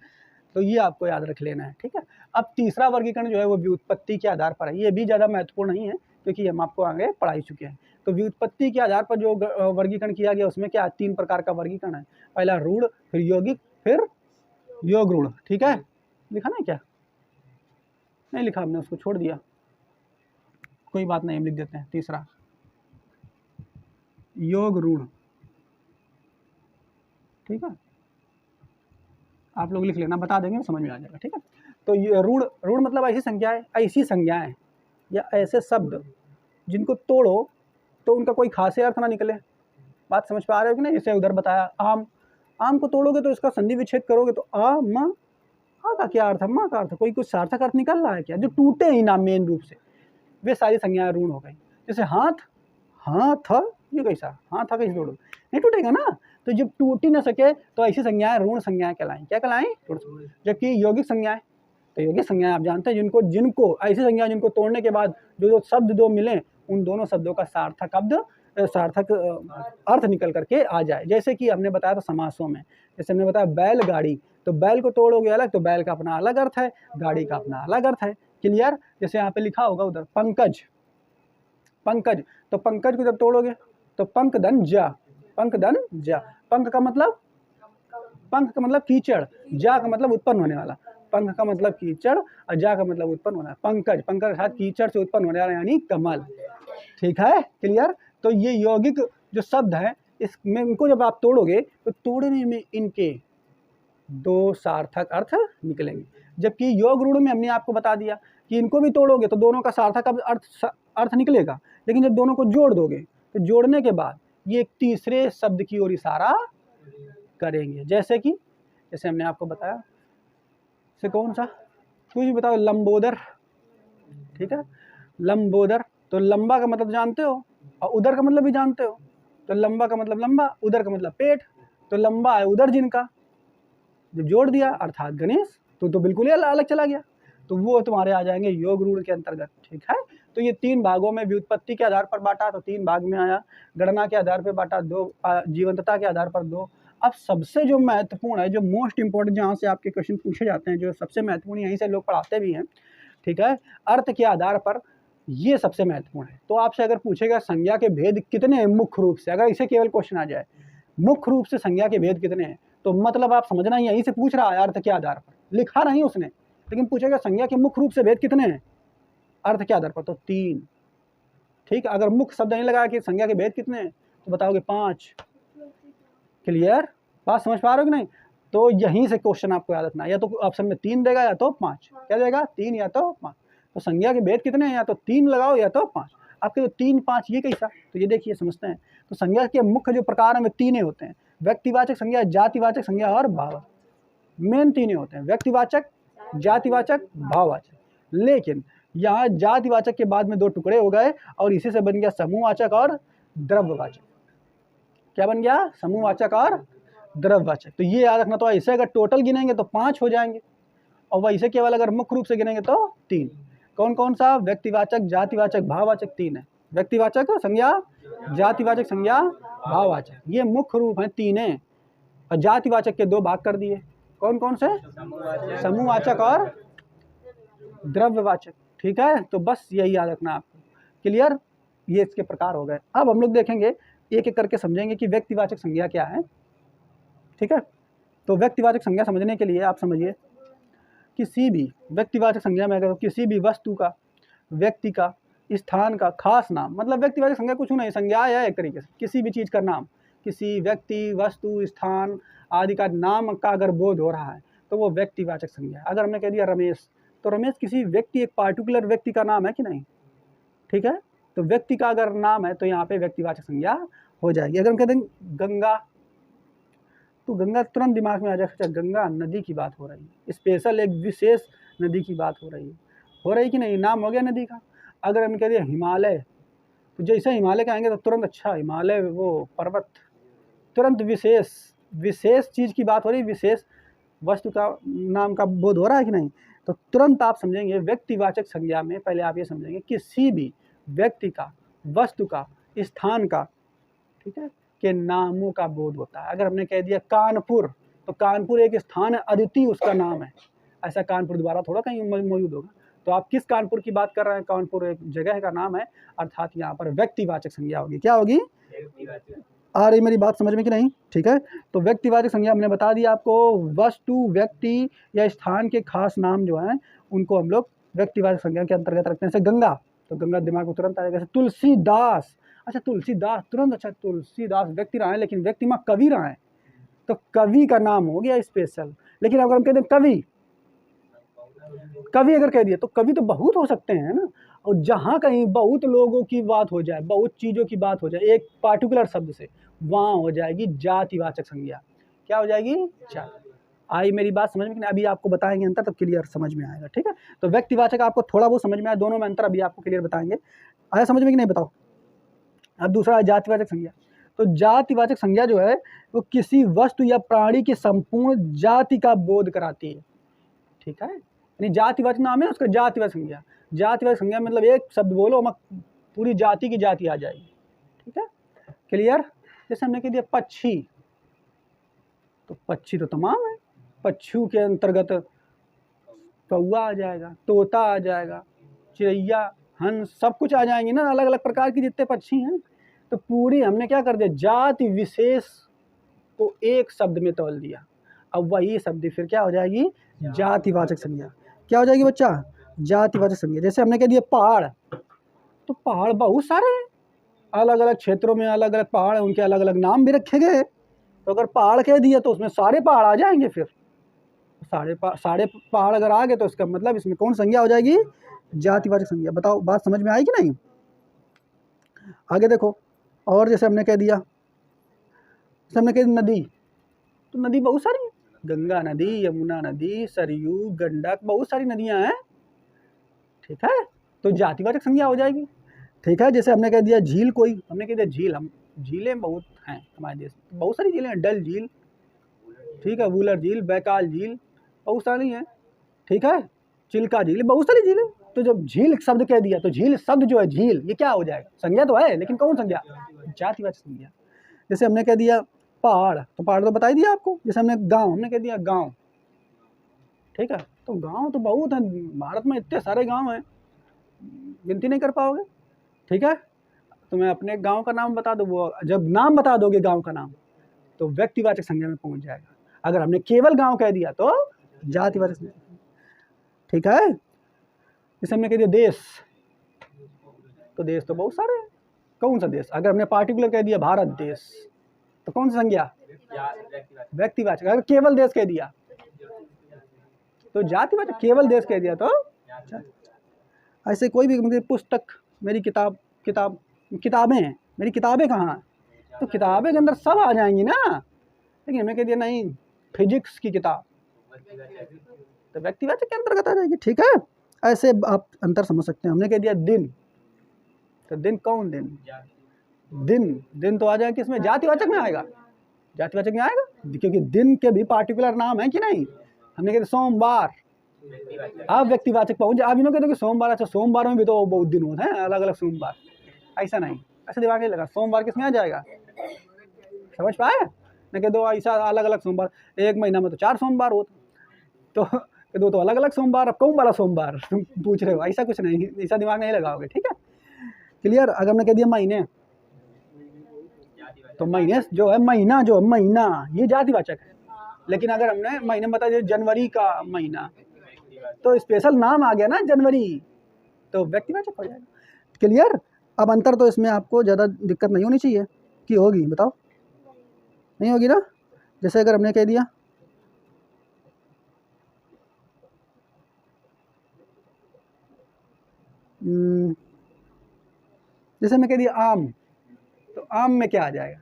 तो ये आपको याद रख लेना है, ठीक है। अब तीसरा वर्गीकरण जो है वो व्युत्पत्ति के आधार पर है। ये भी ज़्यादा महत्वपूर्ण नहीं है क्योंकि हम आपको आगे पढ़ा ही चुके हैं। तो व्युत्पत्ति के आधार पर जो वर्गीकरण किया गया उसमें क्या 3 प्रकार का वर्गीकरण है। पहला रूढ़, फिर यौगिक, फिर योग रूढ़, ठीक है। लिखा ना क्या? नहीं लिखा, हमने उसको छोड़ दिया, कोई बात नहीं, हम लिख देते हैं। तीसरा योग रूढ़, ठीक है, आप लोग लिख लेना, बता देंगे समझ में आ जाएगा, ठीक है। तो ये रूढ़, रूढ़ मतलब ऐसी संज्ञाएं या ऐसे शब्द जिनको तोड़ो तो उनका कोई खास अर्थ ना निकले। बात समझ पा रहे हो कि नहीं? जैसे उधर बताया आम, आम को तोड़ोगे तो इसका संधि विच्छेद करोगे तो आ म, आ का क्या अर्थ है, माँ का अर्थ, कोई कुछ सार्थक अर्थ निकल रहा है क्या? जो टूटे ही ना मेन रूप से, वे सारी संज्ञाएं ऋण हो गई। जैसे हाथ, हाथ ये कैसा, हाथ कैसे तोड़ो, नहीं टूटेगा ना। तो जब टूट ही ना सके तो ऐसी संज्ञाएं ऋण संज्ञाएं कहलाएं। क्या कहलाएं? जबकि यौगिक संज्ञाएं, तो यौगिक संज्ञाएं आप जानते हैं जिनको ऐसी संज्ञा जिनको तोड़ने के बाद जो शब्द दो मिले, उन दोनों शब्दों का सार्थक अर्थ निकल करके आ जाए। जैसे कि हमने बताया था समासों में, जैसे हमने बताया बैलगाड़ी, तो बैल को तोड़ोगे अलग तो बैल का अपना अलग अर्थ है, गाड़ी का अपना अलग अर्थ है। क्लियर? जैसे यहाँ पे लिखा होगा उधर पंकज, पंकज, तो पंकज को जब तोड़ोगे तो पंकधन जा, पंकधन जा, पंख का मतलब, पंख का मतलब कीचड़, जा का मतलब उत्पन्न होने वाला, पंख का मतलब कीचड़ और जा का मतलब उत्पन्न होना। पंकज, पंकज अर्थात कीचड़ से उत्पन्न होने वाला यानी कमल। ठीक है? क्लियर? तो ये यौगिक जो शब्द है, इसमें इनको जब आप तोड़ोगे तो तोड़ने में इनके दो सार्थक अर्थ निकलेंगे। जबकि योग रूढ़ में हमने आपको बता दिया कि इनको भी तोड़ोगे तो दोनों का सार्थक अर्थ निकलेगा, लेकिन जब दोनों को जोड़ दोगे तो जोड़ने के बाद ये एक तीसरे शब्द की ओर इशारा करेंगे। जैसे कि जैसे हमने आपको बताया, से कौन सा, कुछ भी बताओ, लंबोदर। ठीक है? लंबोदर, तो लंबा का मतलब जानते हो और उदर का मतलब भी जानते हो। तो लंबा का मतलब लंबा, उदर का मतलब पेट, तो लंबा है उदर जिनका, जब जोड़ दिया अर्थात गणेश, तो बिल्कुल ही अलग चला गया, तो वो तुम्हारे आ जाएंगे योग रूढ़ के अंतर्गत। ठीक है? तो ये 3 भागों में व्युत्पत्ति के आधार पर बांटा तो 3 भाग में आया, गणना के आधार पर बांटा 2, जीवंतता के आधार पर 2। अब सबसे जो महत्वपूर्ण है, जो मोस्ट इंपॉर्टेंट, जहाँ से आपके क्वेश्चन पूछे जाते हैं, जो सबसे महत्वपूर्ण, यहीं से लोग पढ़ाते भी हैं। ठीक है? अर्थ के आधार पर ये सबसे महत्वपूर्ण है। तो आपसे अगर पूछेगा संज्ञा के भेद कितने हैं मुख्य रूप से, अगर इसे केवल क्वेश्चन आ जाए मुख्य रूप से संज्ञा के भेद कितने हैं, तो मतलब आप समझना यहीं से पूछ रहा है, अर्थ के आधार पर, लिखा नहीं उसने, लेकिन पूछेगा संज्ञा के मुख्य रूप से भेद कितने हैं अर्थ के आधार पर, तो 3। ठीक? अगर मुख्य शब्द नहीं लगाया कि संज्ञा के भेद कितने हैं तो बताओगे 5। क्लियर? बात समझ पा रहे हो कि नहीं? तो यहीं से क्वेश्चन आपको याद रखना, या तो ऑप्शन में 3 देगा या तो 5। क्या देगा? 3 या तो 5। तो संज्ञा के भेद कितने हैं, या तो 3 लगाओ या तो 5। आपके जो 3, 5 ये कैसा, तो ये देखिए समझते हैं। तो संज्ञा के मुख्य जो प्रकार हैं वे 3 होते हैं, व्यक्तिवाचक संज्ञा, जातिवाचक संज्ञा और भाववाचक। मेन 3 होते हैं, व्यक्तिवाचक, जातिवाचक, भाववाचक। लेकिन यहाँ जातिवाचक के बाद में 2 टुकड़े हो गए और इसी से बन गया समूहवाचक और द्रव्यवाचक। क्या बन गया? समूहवाचक और द्रव्यवाचक। तो ये याद रखना। तो ऐसे अगर टोटल गिनेंगे तो 5 हो जाएंगे, और वैसे केवल अगर मुख्य रूप से गिनेंगे तो 3। कौन कौन सा? व्यक्तिवाचक, जातिवाचक, भाववाचक 3 है। व्यक्तिवाचक संज्ञा, जातिवाचक संज्ञा, भाववाचक, ये मुख्य रूप है 3 है। और जातिवाचक के 2 भाग कर दिए, कौन कौन से? समूहवाचक और द्रव्यवाचक। ठीक है? तो बस यही याद रखना आपको। क्लियर? ये इसके प्रकार हो गए। अब हम लोग देखेंगे, एक एक करके समझेंगे कि व्यक्तिवाचक संज्ञा क्या है। ठीक है? तो व्यक्तिवाचक संज्ञा समझने के लिए आप समझिए, किसी भी व्यक्तिवाचक संज्ञा में अगर किसी भी वस्तु का, व्यक्ति का, स्थान का खास नाम, मतलब व्यक्तिवाचक संज्ञा कुछ नहीं, संज्ञा है एक तरीके से किसी भी चीज़ का नाम, किसी व्यक्ति, वस्तु, स्थान आदि का नाम का अगर बोध हो रहा है तो वो व्यक्तिवाचक संज्ञा है। अगर हमने कह दिया रमेश, तो रमेश किसी व्यक्ति, एक पार्टिकुलर व्यक्ति का नाम है कि नहीं? ठीक है? तो व्यक्ति का अगर नाम है तो यहाँ पे व्यक्तिवाचक संज्ञा हो जाएगी। अगर हम कहते हैं गंगा, तो गंगा तुरंत दिमाग में आ जाएगा, गंगा नदी की बात हो रही है, स्पेशल एक विशेष नदी की बात हो रही है कि नहीं? नाम हो गया नदी का। अगर हम कह दिए हिमालय, तो जैसे हिमालय का आएंगे तो तुरंत अच्छा हिमालय वो पर्वत, तुरंत विशेष चीज़ की बात हो रही है, विशेष वस्तु का नाम का बोध हो रहा है कि नहीं? तो तुरंत आप समझेंगे व्यक्तिवाचक संज्ञा में पहले आप ये समझेंगे किसी भी व्यक्ति का, वस्तु का, स्थान का, ठीक है, के नामों का बोध होता है। अगर हमने कह दिया कानपुर, तो कानपुर एक स्थान है, अदिति उसका नाम है, ऐसा कानपुर दोबारा थोड़ा कहीं मौजूद होगा। तो आप किस कानपुर की बात कर रहे हैं? कानपुर एक जगह का नाम है, अर्थात यहाँ पर व्यक्तिवाचक संज्ञा होगी। क्या होगी? आ रही मेरी बात समझ में कि नहीं? ठीक है? तो व्यक्तिवाचक संज्ञा हमने बता दिया आपको, वस्तु, व्यक्ति या स्थान के खास नाम जो हैं उनको हम लोग व्यक्तिवाचक संज्ञा के अंतर्गत रखते हैं। जैसे गंगा, तो गंगा दिमाग में तुरंत आएगा। जैसे तुलसीदास, अच्छा तुलसीदास तुरंत, अच्छा तुलसीदास व्यक्ति रहा है, लेकिन व्यक्ति में कवि रहा है, तो कवि का नाम हो गया स्पेशल। लेकिन अगर हम कहते हैं कवि अगर कह दिए तो कवि तो बहुत हो सकते हैं ना। और जहाँ कहीं बहुत लोगों की बात हो जाए, बहुत चीज़ों की बात हो जाए एक पार्टिकुलर शब्द से, वहाँ हो जाएगी जातिवाचक संज्ञा। क्या हो जाएगी? जाति। आई मेरी बात समझ में कि नहीं? अभी आपको बताएंगे अंतर, तब क्लियर समझ में आएगा। ठीक है, तो व्यक्तिवाचक आपको थोड़ा बहुत समझ में आया, दोनों में अंतर अभी आपको क्लियर बताएंगे। आया समझ में कि नहीं? बताओ। अब दूसरा है जातिवाचक संज्ञा। तो जातिवाचक संज्ञा जो है वो किसी वस्तु या प्राणी की संपूर्ण जाति का बोध कराती है। ठीक है, यानी जातिवाचक नाम है उसका, जातिवाचक संज्ञा। जातिवाचक संज्ञा मतलब एक शब्द बोलो पूरी जाति की जाति आ जाएगी। ठीक है, क्लियर? जैसे हमने कह दिया पक्षी, तो पक्षी तो तमाम है, पक्षियों के अंतर्गत कौवा आ जाएगा, तोता आ जाएगा, चिड़ैया, हंस, सब कुछ आ जाएंगे ना, अलग अलग प्रकार की जितने पक्षी हैं। तो पूरी हमने क्या कर दिया, जाति विशेष को एक शब्द में तौल दिया। अब वही शब्द फिर क्या हो जाएगी? जातिवाचक संज्ञा। क्या हो जाएगी बच्चा? जातिवाचक संज्ञा। जैसे हमने कह दिया पहाड़, तो पहाड़ बहुत सारे हैं, अलग अलग क्षेत्रों में अलग अलग पहाड़ हैं, उनके अलग अलग नाम भी रखे गए। तो अगर पहाड़ कह दिया तो उसमें सारे पहाड़ आ जाएंगे। फिर सारे पहाड़ अगर आ गए तो इसका मतलब इसमें कौन संज्ञा हो जाएगी? जातिवाचक संज्ञा। बताओ बात समझ में आई कि नहीं? आगे देखो, और जैसे हमने कह दिया, जैसे हमने कह दिया नदी, तो नदी बहुत सारी है, गंगा नदी, यमुना नदी, सरयू, गंडक, बहुत सारी नदियां हैं। ठीक है, तो जातिवाचक संज्ञा हो जाएगी। ठीक है, जैसे हमने कह दिया झील, कोई हमने कह दिया झील, हम झीलें बहुत हैं हमारे देश में, बहुत सारी झीलें हैं, डल झील, ठीक है, वूलर झील, बैकाल झील, बहुत सारी हैं। ठीक है, चिल्का झील, बहुत सारी झीलें। तो जब झील शब्द कह दिया तो झील शब्द जो है झील, ये क्या हो जाएगा? संज्ञा तो है, लेकिन कौन संज्ञा? जातिवाचक संज्ञा। जैसे हमने कह दिया पहाड़, तो पहाड़ तो बता ही दिया आपको। जैसे हमने गांव, हमने कह दिया गांव। ठीक है, तो गांव तो बहुत हैं, भारत में इतने सारे गांव हैं, गिनती नहीं कर पाओगे। ठीक है, तो मैं अपने गांव का नाम बता दूँ, वो जब नाम बता दोगे गांव का नाम तो व्यक्तिवाचक संज्ञा में पहुंच जाएगा। अगर हमने केवल गांव कह दिया तो जातिवाचक संज्ञा। ठीक है, जैसे हमने कह दिया देश, तो देश तो बहुत सारे हैं, कौन सा देश? अगर हमने पार्टिकुलर कह दिया भारत देश, तो कौन सी संज्ञा? व्यक्तिवाचक। अगर केवल देश कह दिया तो जातिवाचक, केवल देश कह दिया तो। ऐसे कोई भी मुझे पुस्तक, मेरी किताबें हैं, मेरी किताबें कहाँ हैं? तो किताबें के अंदर सब आ जाएंगी ना, लेकिन हमें कह दिया नहीं फिजिक्स की किताब, तो व्यक्तिवाचक के अंतर्गत आ जाएगी। ठीक है, ऐसे आप अंतर समझ सकते हैं। हमने कह दिया दिन, तो दिन कौन? दिन तो आ जाएगा किसमें? जातिवाचक में आएगा, जातिवाचक में आएगा, क्योंकि दिन के भी पार्टिकुलर नाम है कि नहीं। हमने कहा सोमवार, अब व्यक्तिवाचक पहुंच जाए। अब इन्हों कहते सोमवार, अच्छा सोमवार में भी तो बहुत दिन होते हैं, अलग अलग सोमवार, ऐसा नहीं, ऐसा दिमाग नहीं लगा। सोमवार किसमें आ जाएगा? समझ पाए न? कह दो ऐसा अलग अलग सोमवार, एक महीना में तो 4 सोमवार होते, तो दो तो अलग अलग सोमवार, अब कौन वाला सोमवार तुम पूछ रहे हो? ऐसा कुछ नहीं, ऐसा दिमाग नहीं लगाओगे। ठीक है, क्लियर? अगर हमने कह दिया महीने, तो महीने जो है, महीना जो है, महीना ये जातिवाचक है। लेकिन अगर हमने महीने बता दिया जनवरी का महीना, तो स्पेशल नाम आ गया ना जनवरी, तो व्यक्तिवाचक हो जाएगा। क्लियर? अब अंतर तो इसमें आपको ज़्यादा दिक्कत नहीं होनी चाहिए कि होगी, बताओ नहीं होगी ना? जैसे अगर हमने कह दिया जैसे मैं कह दिया आम, तो आम में क्या आ जाएगा?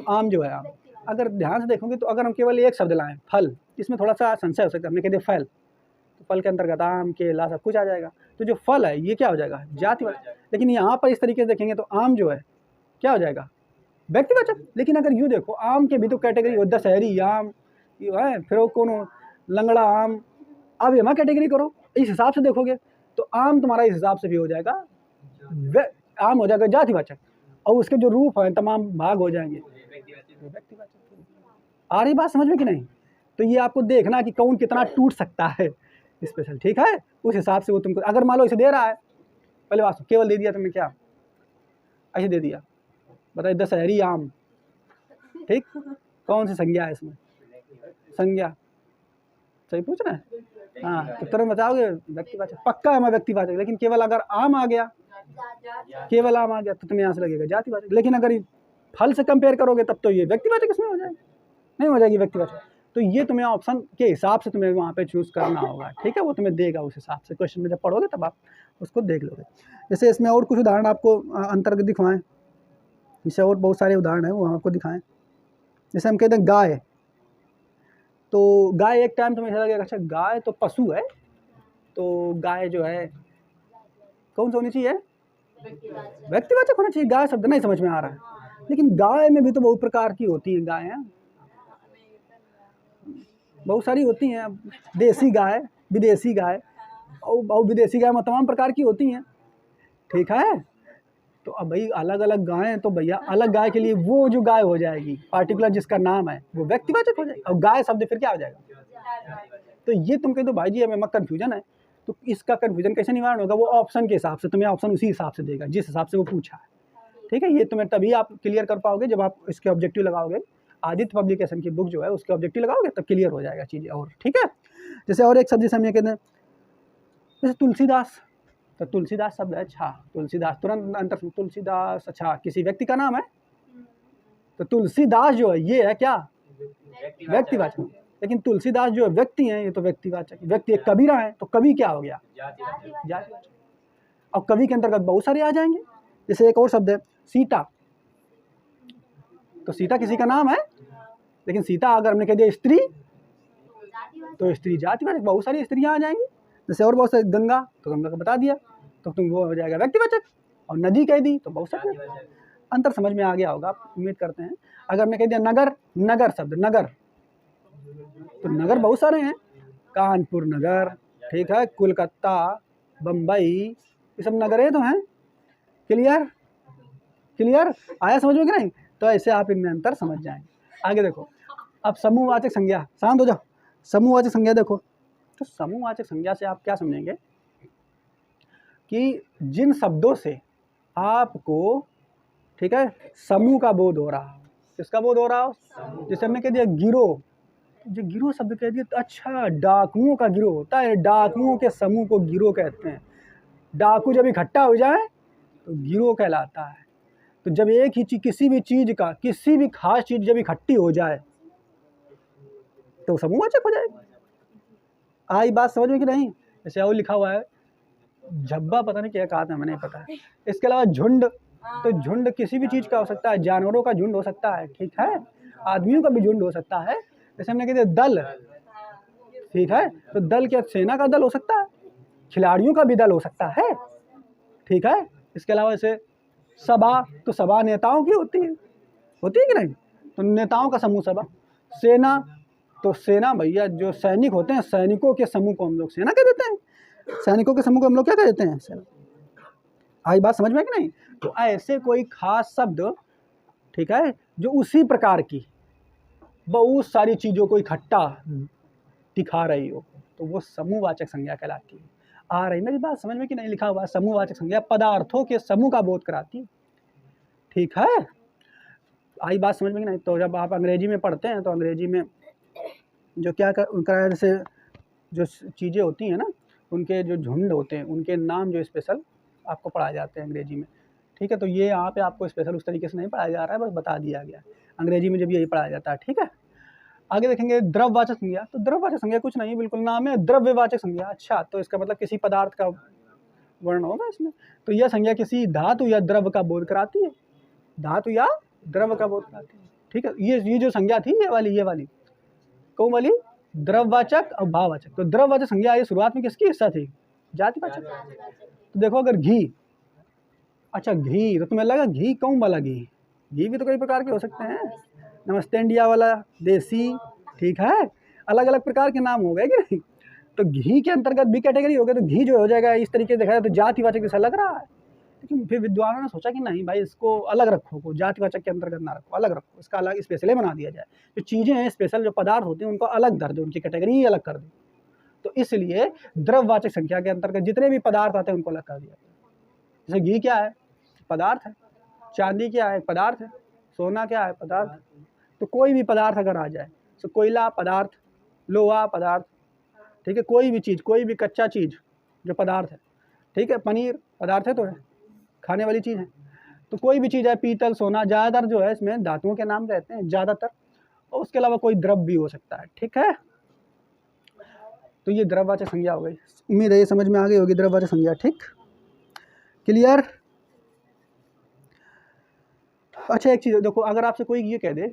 आम जो है, आम अगर ध्यान से देखोगे तो अगर हम केवल एक शब्द लाएं फल, इसमें थोड़ा सा संशय हो सकता है। हमने कह दिया फल, तो फल के अंतर्गत आम, केला, सब कुछ आ जाएगा। तो जो फल है ये क्या हो जाएगा? जातिवाचक। लेकिन यहाँ पर इस तरीके से देखेंगे तो आम जो है क्या हो जाएगा? व्यक्तिवाचक। लेकिन अगर यूँ देखो, आम के भी तो कैटेगरी हो, दशहरी आम है, फिर वो कौन लंगड़ा आम, अब यहाँ कैटेगरी करो, इस हिसाब से देखोगे तो आम तुम्हारा इस हिसाब से भी हो जाएगा, आम हो जाएगा जातिवाचक, और उसके जो रूप हैं तमाम भाग हो जाएंगे व्यक्तिवाचक। आ रही बात समझ में कि नहीं? तो ये आपको देखना कि कौन कितना टूट सकता है स्पेशल। ठीक है, उस हिसाब से वो तुमको, अगर मान लो इसे दे रहा है, पहले बात केवल दे दिया तुमने, क्या ऐसे दे दिया, बताइए दशहरी आम, ठीक, कौन सी संज्ञा है इसमें? संज्ञा, सही पूछ रहे हैं? हाँ, तो तुरंत बताओगे व्यक्तिवाचक, पक्का है मैं व्यक्तिवाचक। लेकिन केवल अगर आम आ गया, केवल आम आ गया तो तुम्हें यहाँ से लगेगा जातिवाचक। लेकिन अगर फल से कंपेयर करोगे तब तो ये व्यक्तिवाचक इसमें हो जाएगा, नहीं हो जाएगी व्यक्तिवाचक। तो ये तुम्हें ऑप्शन के हिसाब से तुम्हें वहाँ पे चूज़ करना होगा, ठीक है। वो तुम्हें देगा उस हिसाब से, क्वेश्चन में जब पढ़ोगे तब आप उसको देख लोगे। जैसे इसमें और कुछ उदाहरण आपको अंतर्गत दिखवाएं, इसे और बहुत सारे उदाहरण हैं वो आपको दिखाएं। जैसे हम कहते हैं गाय, तो गाय एक टाइम तुम्हें ऐसा लगेगा अच्छा गाय तो पशु है, तो गाय जो है कौन सा होनी चाहिए, व्यक्तिवाचक होना चाहिए, गाय शब्द नहीं समझ में आ रहा है। लेकिन गाय में भी तो बहुत प्रकार की होती है गायें, बहुत सारी होती हैं, देसी गाय, विदेशी गाय, और विदेशी गाय में तमाम प्रकार की होती हैं, ठीक है। तो अब भाई अलग अलग गायें, तो भैया अलग गाय के लिए वो जो गाय हो जाएगी पार्टिकुलर जिसका नाम है वो व्यक्तिवाचक हो जाएगी, और गाय शब्द फिर क्या हो जाएगा। तो ये तुम कह दो भाई जी हमें कन्फ्यूजन है, तो इसका कन्फ्यूजन कैसे निवारण होगा, वो ऑप्शन के हिसाब से तुम्हें ऑप्शन उसी हिसाब से देगा जिस हिसाब से वो पूछा है, ठीक है। ये तुम्हें तभी आप क्लियर कर पाओगे जब आप इसके ऑब्जेक्टिव लगाओगे, आदित्य पब्लिकेशन की बुक जो है उसके ऑब्जेक्टिव लगाओगे तब क्लियर हो जाएगा चीज़ें, और ठीक है। जैसे और एक शब्द जैसे हम ये कहते हैं जैसे तुलसीदास, तो तुलसीदास शब्द है, अच्छा तुलसीदास तुरंत अंतर, तुलसीदास अच्छा किसी व्यक्ति का नाम है, तो तुलसीदास जो है ये है क्या व्यक्तिवाचक, लेकिन तुलसीदास जो व्यक्ति हैं ये तो व्यक्तिवाचक, व्यक्ति एक कबीरा है, तो कवि क्या हो गया जातिवाचक। अब कवि के अंतर्गत बहुत सारे आ जाएंगे। जैसे एक और शब्द है सीता, तो सीता किसी का नाम है, लेकिन सीता अगर हमने कह दिया स्त्री तो स्त्री जातिवाचक, बहुत सारी स्त्रियां आ जाएंगी। जैसे और बहुत सारी गंगा, तो गंगा का बता दिया तो तुम वो हो जाएगा व्यक्तिवाचक, और नदी कह दी तो बहुत सारे, अंतर समझ में आ गया होगा आप, उम्मीद करते हैं। अगर हमने कह दिया नगर, नगर शब्द नगर, तो नगर बहुत सारे हैं, कानपुर नगर, ठीक है, कोलकाता, बम्बई, ये सब नगरें तो हैं। क्लियर क्लियर आया समझ में कि नहीं, तो ऐसे आप इनमें अंतर समझ जाएंगे। आगे देखो, अब समूहवाचक संज्ञा, शांत हो जाओ, समूहवाचक संज्ञा देखो, तो समूहवाचक संज्ञा से आप क्या समझेंगे कि जिन शब्दों से आपको, ठीक है, समूह का बोध हो रहा हो, किसका बोध हो रहा हो, जैसे हमने कह दिया गिरोह, जो गिरोह शब्द कह दिया तो अच्छा डाकुओं का गिरोह होता है, डाकुओं के समूह को गिरोह कहते हैं। डाकू जब इकट्ठा हो जाए तो गिरोह कहलाता है। तो जब एक ही चीज, किसी भी चीज का, किसी भी खास चीज जब इकट्ठी हो जाए तो समूहवाचक हो जाएगा। आई बात समझ में कि नहीं। जैसे और लिखा हुआ है झब्बा, पता नहीं क्या कहा था मैंने, पता है। इसके अलावा झुंड, तो झुंड किसी भी चीज का हो सकता है, जानवरों का झुंड हो सकता है, ठीक है, आदमियों का भी झुंड हो सकता है। जैसे हमने कहते दल, ठीक है, तो दल क्या सेना का दल हो सकता है, खिलाड़ियों का भी दल हो सकता है, ठीक है। इसके अलावा जैसे सभा, तो सभा नेताओं की होती है कि नहीं, तो नेताओं का समूह सभा। सेना, तो सेना भैया जो सैनिक होते हैं, सैनिकों के समूह को हम लोग सेना कह देते हैं, सैनिकों के समूह को हम लोग क्या कह देते हैं, सेना। आई बात समझ में कि नहीं। तो ऐसे कोई खास शब्द, ठीक है, जो उसी प्रकार की बहुत सारी चीज़ों को इकट्ठा दिखा रही हो, तो वो समूहवाचक संज्ञा कहलाती है। आ रही मेरी बात समझ में कि नहीं। लिखा हुआ समूहवाचक संज्ञा पदार्थों के समूह का बोध कराती है, ठीक है। आई बात समझ में कि नहीं। तो जब आप अंग्रेजी में पढ़ते हैं तो अंग्रेजी में जो क्या उनका जैसे जो चीज़ें होती हैं ना, उनके जो झुंड होते हैं उनके नाम जो स्पेशल आपको पढ़ाए जाते हैं अंग्रेजी में, ठीक है। तो ये यहाँ पे आपको स्पेशल उस तरीके से नहीं पढ़ाया जा रहा है, बस बता दिया गया अंग्रेजी में जब यही पढ़ाया जाता है, ठीक है। आगे देखेंगे द्रव्यवाचक संज्ञा, तो द्रव्यवाचक संज्ञा कुछ नहीं, बिल्कुल नाम है द्रव्यवाचक संज्ञा। अच्छा, तो इसका मतलब किसी पदार्थ का वर्णन होगा इसमें। तो यह संज्ञा किसी धातु या द्रव्य का बोध कराती है, धातु या द्रव्य का बोध कराती है, ठीक है। ये जो संज्ञा थी, ये वाली कौन वाली, द्रव्यवाचक और भाववाचक। तो द्रव्यवाचक संज्ञा ये शुरुआत में किसकी हिस्सा थी, जातिवाचक। तो देखो अगर घी, अच्छा घी, तो तुम्हें लगा घी कौन वाला घी, घी भी तो कई प्रकार के हो सकते हैं, नमस्ते इंडिया वाला, देसी, ठीक है, अलग अलग प्रकार के नाम हो गए कि नहीं। तो घी के अंतर्गत भी कैटेगरी हो गया, तो घी जो हो जाएगा इस तरीके से देखा जाए तो जातिवाचक जैसा लग रहा है। लेकिन फिर विद्वानों ने सोचा कि नहीं भाई, इसको अलग रखो, को जातिवाचक के अंतर्गत ना रखो, अलग रखो, इसका अलग स्पेशल बना दिया जाए। जो चीज़ें हैं स्पेशल, जो पदार्थ होते हैं उनको अलग कर दो, उनकी कैटेगरी ही अलग कर दो। तो इसलिए द्रव्यवाचक संख्या के अंतर्गत जितने भी पदार्थ आते हैं उनको अलग कर दिया। जैसे घी क्या है, पदार्थ है, चांदी क्या है, पदार्थ है, सोना क्या है, पदार्थ। तो कोई भी पदार्थ अगर आ जाए, तो कोयला पदार्थ, लोहा पदार्थ, ठीक है, कोई भी चीज़, कोई भी कच्चा चीज़ जो पदार्थ है, ठीक है, पनीर पदार्थ है, तो है खाने वाली चीज़ है। तो कोई भी चीज़ है, पीतल, सोना, ज़्यादातर जो है इसमें धातुओं के नाम रहते हैं ज़्यादातर, और उसके अलावा कोई द्रव भी हो सकता है, ठीक है। तो ये द्रववाचक संज्ञा हो गई। उम्मीद है ये समझ में आ गई होगी द्रववाचक संज्ञा, ठीक, क्लियर। अच्छा एक चीज़ देखो, अगर आपसे कोई ये कह दे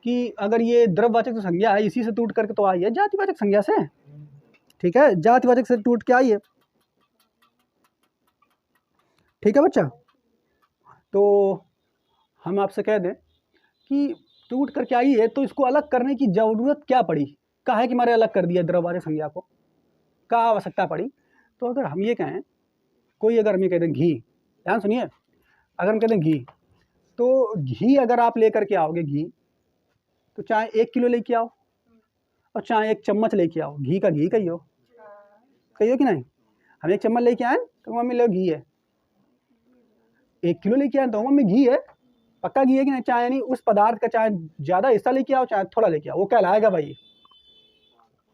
कि अगर ये द्रववाचक जो संज्ञा है इसी से टूट करके तो आई है जातिवाचक संज्ञा से, ठीक है, जातिवाचक से टूट के आई है, ठीक है बच्चा। तो हम आपसे कह दें कि टूट करके आई है तो इसको अलग करने की जरूरत क्या पड़ी, काहे कि हमारे अलग कर दिया द्रववाचक संज्ञा को, क्या आवश्यकता पड़ी। तो अगर हम ये कहें, कोई अगर हम ये कह दें घी, ध्यान सुनिए, अगर हम कह दें घी, तो घी अगर आप लेकर के आओगे घी, तो चाहे 1 किलो लेके आओ और चाहे 1 चम्मच लेके आओ, घी का घी कहियो, कहियो कि नहीं। हम 1 चम्मच लेके आए तो मम्मी लो घी है, 1 किलो लेके आए तो मम्मी घी है, पक्का घी है कि नहीं, चाहे नहीं उस पदार्थ का चाहे ज़्यादा हिस्सा लेके आओ चाहे थोड़ा लेके आओ, वो कहलाएगा भाई।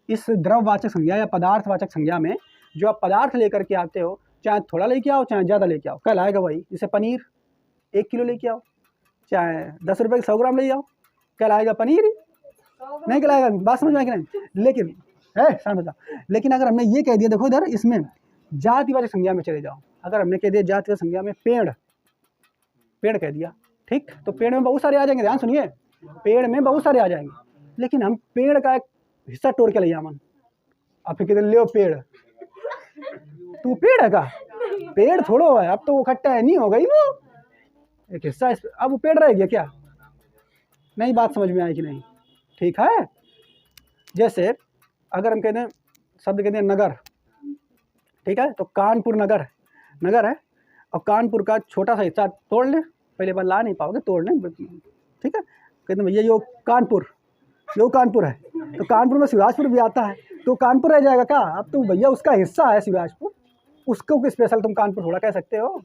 इस द्रववाचक संज्ञा या पदार्थवाचक संज्ञा में जो आप पदार्थ लेकर के आते हो, चाहे थोड़ा लेके आओ चाहे ज़्यादा लेके आओ, कहलाएगा भाई। जैसे पनीर 1 किलो लेके आओ, चाहे 10 रुपये के 100 ग्राम ले आओ, कहलाएगा पनीर ही, नहीं कहलाएगा। बात समझ में आई कि नहीं। लेकिन है शांत हो जाओ, लेकिन अगर हमने ये कह दिया, देखो इधर इसमें जातिवाचक संज्ञा में चले जाओ, अगर हमने कह दिया जातिवाचक संज्ञा में पेड़, पेड़ कह दिया, ठीक, तो पेड़ में बहुत सारे आ जाएंगे, ध्यान सुनिए, पेड़ में बहुत सारे आ जाएंगे, लेकिन हम पेड़ का एक हिस्सा तोड़ के ले आवन, आप फिर कहते ले पेड़, तू पेड़ है का, पेड़ थोड़ो है, अब तो वो खट्टा है नहीं हो गई वो एक हिस्सा, अब वो पेड़ रह गया क्या, नहीं बात समझ में आई कि नहीं, ठीक है। जैसे अगर हम कहते हैं शब्द कहते हैं नगर, ठीक है, तो कानपुर नगर, नगर है, और कानपुर का छोटा सा हिस्सा तोड़ लें, पहले बार ला नहीं पाओगे, तोड़ लें, ठीक है, कहते हैं भैया यो कानपुर है, तो कानपुर में शिवराजपुर भी आता है, तो कानपुर रह जाएगा क्या, अब तो भैया उसका हिस्सा है शिवराजपुर, उसको स्पेशल तुम कानपुर थोड़ा कह सकते हो।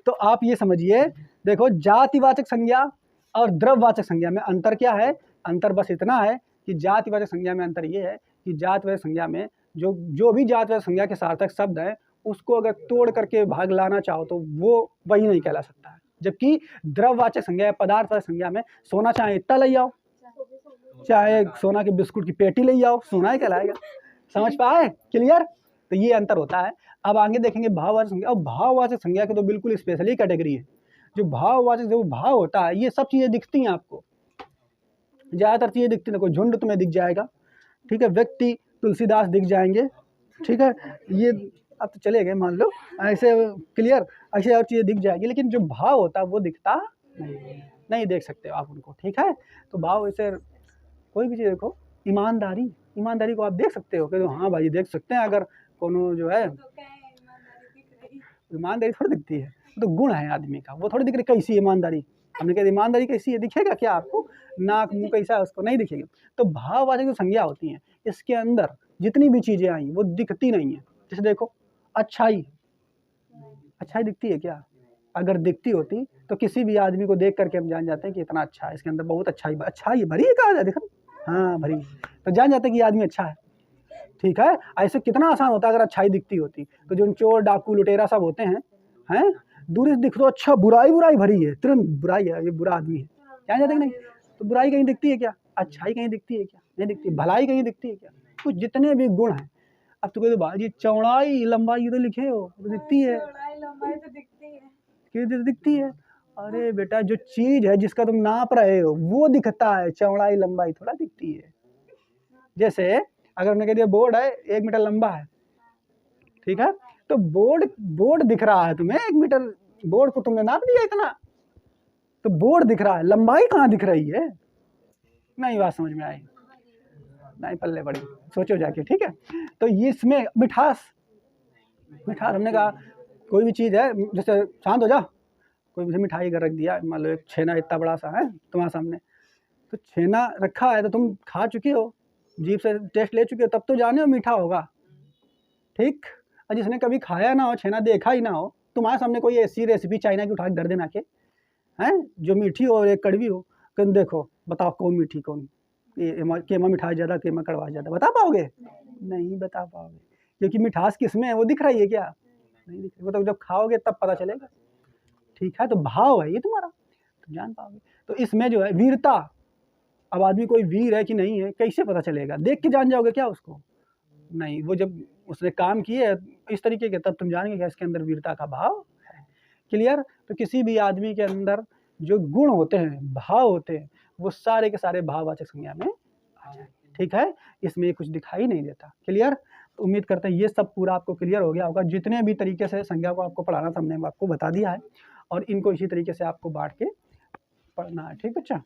तो आप ये समझिए, देखो जातिवाचक संज्ञा और द्रववाचक संज्ञा में अंतर क्या है, अंतर बस इतना है कि जातिवाचक संज्ञा में अंतर ये है कि जातिवाचक संज्ञा में जो भी जातिवाचक संज्ञा के सार्थक शब्द है उसको अगर तोड़ करके भाग लाना चाहो तो वो वही नहीं कहला सकता है, जबकि द्रववाचक संज्ञा या पदार्थवाचक संज्ञा में सोना चाहे इतना ले आओ, चाहे सोना के बिस्कुट की पेटी ले आओ, सोना ही कहलाएगा। समझ पाए, क्लियर। तो ये अंतर होता है। अब आगे देखेंगे भाववाचक संज्ञा, और भाववाचक संज्ञा की तो बिल्कुल स्पेशली कैटेगरी है। जो भाववाचक जो भाव होता है, ये सब चीज़ें दिखती हैं आपको, ज़्यादातर चीज़ें दिखती हैं, कोई झुंड तुम्हें दिख जाएगा, ठीक है, व्यक्ति तुलसीदास दिख जाएंगे, ठीक है, ये अब तो चले गए मान लो, ऐसे क्लियर, ऐसे और चीज़ें दिख जाएगी, लेकिन जो भाव होता है वो दिखता नहीं देख सकते आप उनको, ठीक है। तो भाव ऐसे कोई भी चीज़ देखो, ईमानदारी को आप देख सकते हो कि तो हाँ भाई देख सकते हैं, अगर कोनो जो है ईमानदारी थोड़ी दिखती है, तो गुण है आदमी का, वो थोड़ी दिख रही कैसी ईमानदारी, हमने कहा ईमानदारी कैसी है, दिखेगा क्या आपको, नाक मुंह कैसा है उसको नहीं दिखेगा। तो भाववाचक जो संज्ञा होती हैं इसके अंदर जितनी भी चीज़ें आई वो दिखती नहीं है। जैसे देखो अच्छाई दिखती है क्या, अगर दिखती होती तो किसी भी आदमी को देख करके हम जान जाते हैं कि इतना अच्छा है, इसके अंदर बहुत अच्छाई भरी है, कहा जाए देखो, हाँ भरी, तो जान जाते हैं कि आदमी अच्छा है, ठीक है। ऐसे कितना आसान होता अगर अच्छाई दिखती होती, तो जो चोर डाकू लुटेरा सब होते हैं दूर से दिख तो अच्छा बुराई भरी है, तुरंत बुराई है, ये बुरा आदमी है, जान जाते कि नहीं। तो बुराई कहीं दिखती है क्या, अच्छाई कहीं दिखती है क्या, नहीं दिखती, भलाई कहीं दिखती है क्या, कुछ जितने भी गुण हैं। अब तो कहते बाजी चौड़ाई लंबाई तो लिखे हो, तो दिखती है, दिखती है, अरे बेटा जो चीज है जिसका तुम नाप रहे हो वो दिखता है, चौड़ाई लंबाई थोड़ा दिखती है। जैसे अगर हमने कह दिया बोर्ड है 1 मीटर लंबा है, ठीक है, तो बोर्ड दिख रहा है तुम्हें 1 मीटर, बोर्ड को तुमने नाप दिया इतना, तो बोर्ड दिख रहा है, लंबाई कहाँ दिख रही है, नहीं बात समझ में आई, नहीं पल्ले पड़ी, सोचो जाके, ठीक है। तो ये इसमें मिठास हमने कहा कोई भी चीज़ है, जैसे शांत हो जा, कोई मुझे मिठाई का रख दिया, मान लो एक छेना इतना बड़ा सा है तुम्हारे सामने, तो छेना रखा है तो तुम खा चुके हो, जीभ से टेस्ट ले चुके हो, तब तो जाने हो मीठा होगा, ठीक। और जिसने कभी खाया ना हो, छेना देखा ही ना हो, तुम्हारे सामने कोई ऐसी रेसिपी चाइना की उठा के धर देना के हैं जो मीठी हो और एक कड़वी हो, कि देखो बताओ कौन मीठी कौन, केमा मिठाई ज़्यादा केमा कड़वा ज़्यादा, बता पाओगे, नहीं बता पाओगे, क्योंकि मिठास किसमें है वो दिख रही है क्या, नहीं दिख रही, वो तो जब खाओगे तब पता चलेगा, ठीक है। तो भाव है ये तुम्हारा, तो जान पाओगे। तो इसमें जो है वीरता, अब आदमी कोई वीर है कि नहीं है कैसे पता चलेगा? देख के जान जाओगे क्या उसको? नहीं, वो जब उसने काम किए इस तरीके के तब तुम जानेंगे कि इसके अंदर वीरता का भाव है। क्लियर? तो किसी भी आदमी के अंदर जो गुण होते हैं, भाव होते हैं, वो सारे के सारे भाववाचक संज्ञा में आ जाएंगे। ठीक है, इसमें कुछ दिखाई नहीं देता। क्लियर? तो उम्मीद करते हैं ये सब पूरा आपको क्लियर हो गया होगा। जितने भी तरीके से संज्ञा को आपको पढ़ाना था हमने आपको बता दिया है, और इनको इसी तरीके से आपको बांट के पढ़ना है। ठीक बच्चा?